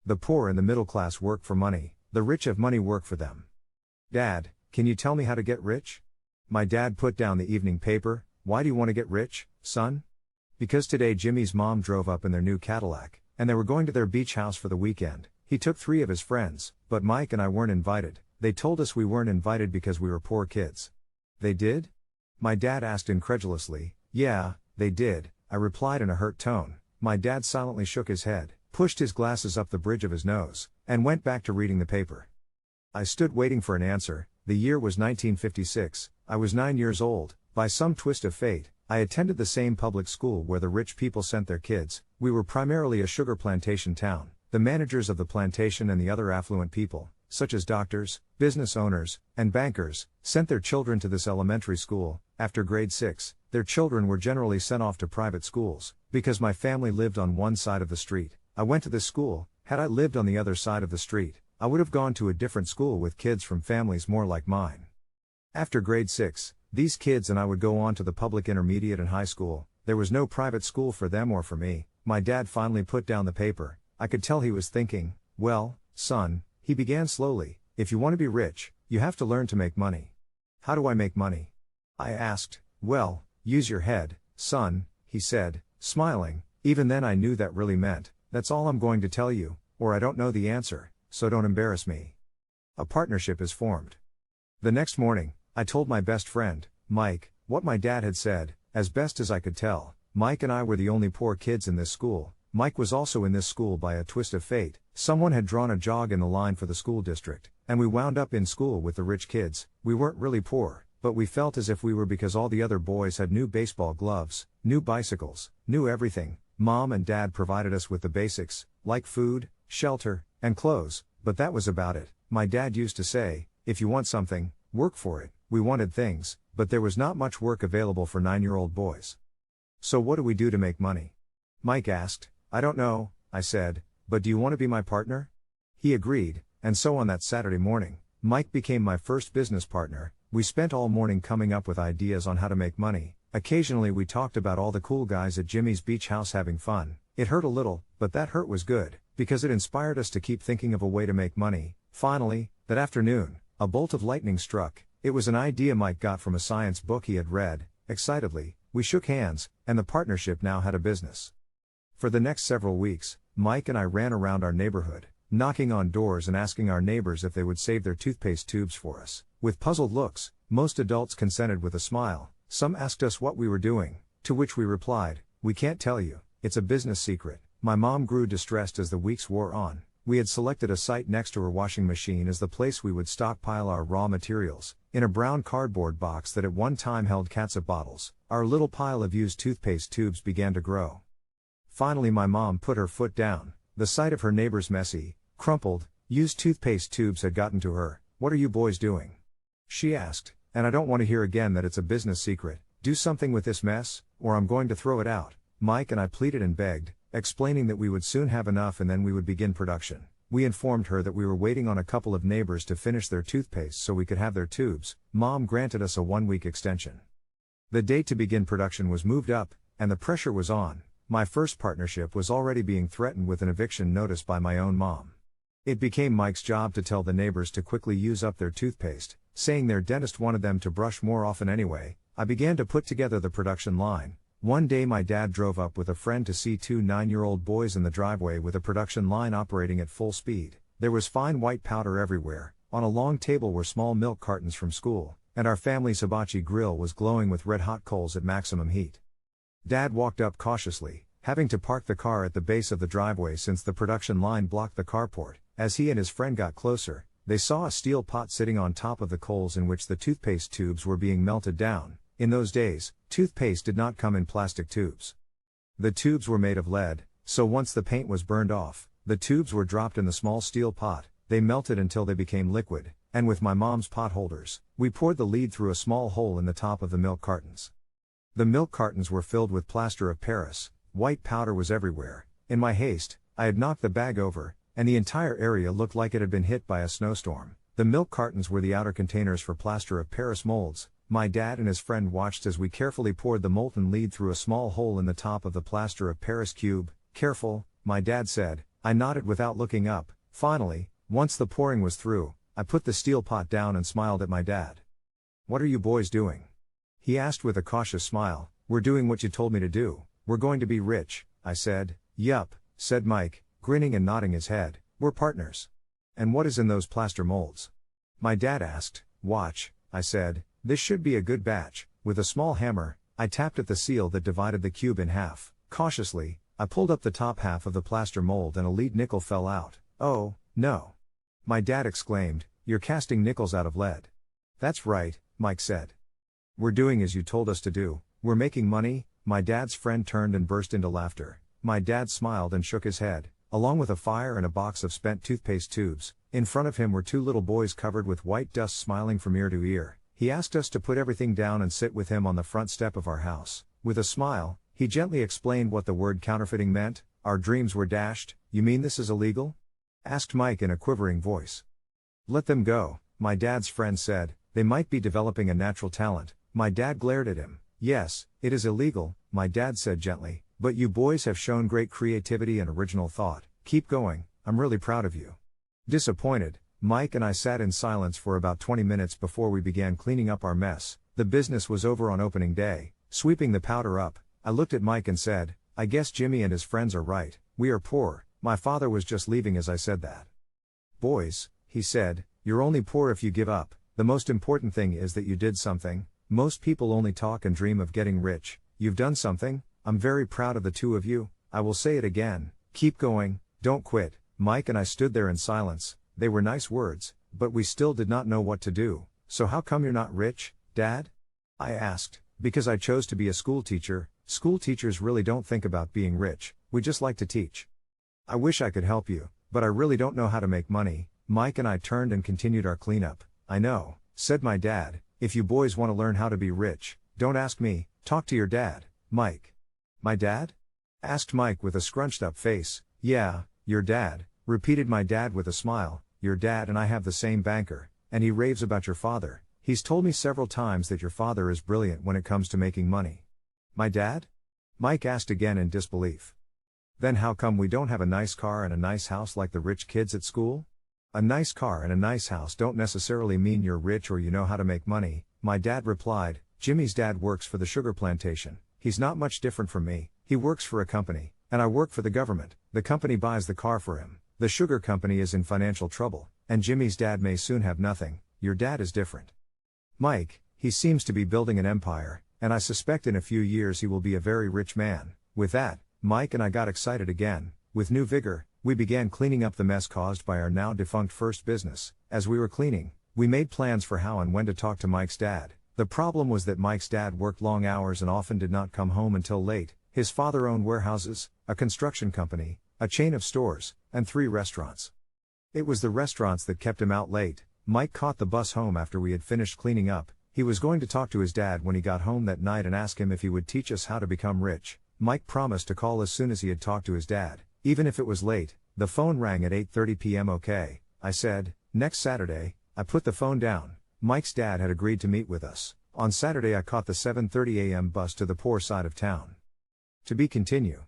The poor and the middle class work for money, the rich have money work for them. Dad, can you tell me how to get rich? My dad put down the evening paper. Why do you want to get rich, son? Because today Jimmy's mom drove up in their new Cadillac, and they were going to their beach house for the weekend. He took 3 of his friends, but Mike and I weren't invited. They told us we weren't invited because we were poor kids. They did? My dad asked incredulously. Yeah, they did, I replied in a hurt tone. My dad silently shook his head, pushed his glasses up the bridge of his nose, and went back to reading the paper. I stood waiting for an answer. The year was 1956, I was 9 years old. By some twist of fate, I attended the same public school where the rich people sent their kids. We were primarily a sugar plantation town. The managers of the plantation and the other affluent people, such as doctors, business owners, and bankers, sent their children to this elementary school. After grade 6, their children were generally sent off to private schools. Because my family lived on one side of the street, I went to this school. Had I lived on the other side of the street, I would have gone to a different school with kids from families more like mine. After grade 6, these kids and I would go on to the public intermediate and high school. There was no private school for them or for me. My dad finally put down the paper. I could tell he was thinking. Well, son, he began slowly, if you want to be rich, you have to learn to make money. How do I make money? I asked. Well, use your head, son, he said, smiling. Even then I knew that really meant, that's all I'm going to tell you, or I don't know the answer, so don't embarrass me. A partnership is formed. The next morning, I told my best friend, Mike, what my dad had said. As best as I could tell, Mike and I were the only poor kids in this school. Mike was also in this school by a twist of fate. Someone had drawn a jog in the line for the school district, and we wound up in school with the rich kids. We weren't really poor, but we felt as if we were because all the other boys had new baseball gloves, new bicycles, new everything. Mom and dad provided us with the basics, like food, shelter, and clothes, but that was about it. My dad used to say, if you want something, work for it. We wanted things, but there was not much work available for 9-year-old boys. So what do we do to make money? Mike asked. I don't know, I said, but do you want to be my partner? He agreed, and so on that Saturday morning, Mike became my first business partner. We spent all morning coming up with ideas on how to make money. Occasionally we talked about all the cool guys at Jimmy's beach house having fun. It hurt a little, but that hurt was good, because it inspired us to keep thinking of a way to make money. Finally, that afternoon, a bolt of lightning struck. It was an idea Mike got from a science book he had read. Excitedly, we shook hands, and the partnership now had a business. For the next several weeks, Mike and I ran around our neighborhood, knocking on doors and asking our neighbors if they would save their toothpaste tubes for us. With puzzled looks, most adults consented with a smile. Some asked us what we were doing, to which we replied, we can't tell you, it's a business secret. My mom grew distressed as the weeks wore on. We had selected a site next to her washing machine as the place we would stockpile our raw materials. In a brown cardboard box that at one time held catsup bottles, our little pile of used toothpaste tubes began to grow. Finally my mom put her foot down. The sight of her neighbor's messy, crumpled, used toothpaste tubes had gotten to her. What are you boys doing? She asked, and I don't want to hear again that it's a business secret. Do something with this mess, or I'm going to throw it out. Mike and I pleaded and begged, explaining that we would soon have enough and then we would begin production. We informed her that we were waiting on a couple of neighbors to finish their toothpaste so we could have their tubes. Mom granted us a 1-week extension. The date to begin production was moved up, and the pressure was on. My first partnership was already being threatened with an eviction notice by my own mom. It became Mike's job to tell the neighbors to quickly use up their toothpaste, saying their dentist wanted them to brush more often anyway. I began to put together the production line. One day my dad drove up with a friend to see 2 9-year-old boys in the driveway with a production line operating at full speed. There was fine white powder everywhere. On a long table were small milk cartons from school, and our family's hibachi grill was glowing with red-hot coals at maximum heat. Dad walked up cautiously, having to park the car at the base of the driveway since the production line blocked the carport. As he and his friend got closer, they saw a steel pot sitting on top of the coals in which the toothpaste tubes were being melted down. In those days, toothpaste did not come in plastic tubes. The tubes were made of lead, so once the paint was burned off, the tubes were dropped in the small steel pot. They melted until they became liquid, and with my mom's pot holders, we poured the lead through a small hole in the top of the milk cartons. The milk cartons were filled with plaster of Paris. White powder was everywhere. In my haste, I had knocked the bag over, and the entire area looked like it had been hit by a snowstorm. The milk cartons were the outer containers for plaster of Paris molds. My dad and his friend watched as we carefully poured the molten lead through a small hole in the top of the plaster of Paris cube. Careful, my dad said, I nodded without looking up. Finally, once the pouring was through, I put the steel pot down and smiled at my dad. "What are you boys doing?" he asked with a cautious smile. "We're doing what you told me to do. We're going to be rich," I said. "Yup," said Mike, grinning and nodding his head. "We're partners." "And what is in those plaster molds?" my dad asked. "Watch," I said. "This should be a good batch." With a small hammer, I tapped at the seal that divided the cube in half. Cautiously, I pulled up the top half of the plaster mold and a lead nickel fell out. "Oh, no!" my dad exclaimed. "You're casting nickels out of lead." "That's right," Mike said. "We're doing as you told us to do. We're making money." My dad's friend turned and burst into laughter. My dad smiled and shook his head. Along with a fire and a box of spent toothpaste tubes, in front of him were two little boys covered with white dust smiling from ear to ear. He asked us to put everything down and sit with him on the front step of our house. With a smile, he gently explained what the word counterfeiting meant. "Our dreams were dashed." "You mean this is illegal?" asked Mike in a quivering voice. "Let them go," my dad's friend said. "They might be developing a natural talent." My dad glared at him. "Yes, it is illegal," my dad said gently, "but you boys have shown great creativity and original thought. Keep going, I'm really proud of you." Disappointed, Mike and I sat in silence for about 20 minutes before we began cleaning up our mess. The business was over on opening day. Sweeping the powder up, I looked at Mike and said, "I guess Jimmy and his friends are right. We are poor." My father was just leaving as I said that. "Boys," he said, "you're only poor if you give up. The most important thing is that you did something. Most people only talk and dream of getting rich. You've done something. I'm very proud of the two of you. I will say it again. Keep going, don't quit." Mike and I stood there in silence. They were nice words, but we still did not know what to do. "So how come you're not rich, Dad?" I asked. "Because I chose to be a school teacher. School teachers really don't think about being rich. We just like to teach. I wish I could help you, but I really don't know how to make money." Mike and I turned and continued our cleanup. "I know," said my dad. "If you boys want to learn how to be rich, don't ask me, talk to your dad, Mike." "My dad?" asked Mike with a scrunched up face. "Yeah, your dad," repeated my dad with a smile. "Your dad and I have the same banker, and he raves about your father. He's told me several times that your father is brilliant when it comes to making money." "My dad?" Mike asked again in disbelief. "Then how come we don't have a nice car and a nice house like the rich kids at school?" "A nice car and a nice house don't necessarily mean you're rich or you know how to make money," my dad replied. "Jimmy's dad works for the sugar plantation. He's not much different from me. He works for a company, and I work for the government. The company buys the car for him. The sugar company is in financial trouble, and Jimmy's dad may soon have nothing. Your dad is different. Mike, he seems to be building an empire, and I suspect in a few years he will be a very rich man." With that, Mike and I got excited again. With new vigor, we began cleaning up the mess caused by our now defunct first business. As we were cleaning, we made plans for how and when to talk to Mike's dad. The problem was that Mike's dad worked long hours and often did not come home until late. His father owned warehouses, a construction company, a chain of stores, and 3 restaurants. It was the restaurants that kept him out late. Mike caught the bus home after we had finished cleaning up. He was going to talk to his dad when he got home that night and ask him if he would teach us how to become rich. Mike promised to call as soon as he had talked to his dad, even if it was late. The phone rang at 8:30 p.m. "Okay," I said. Next Saturday, I put the phone down. Mike's dad had agreed to meet with us. On Saturday I caught the 7:30 a.m. bus to the poor side of town. To be continued.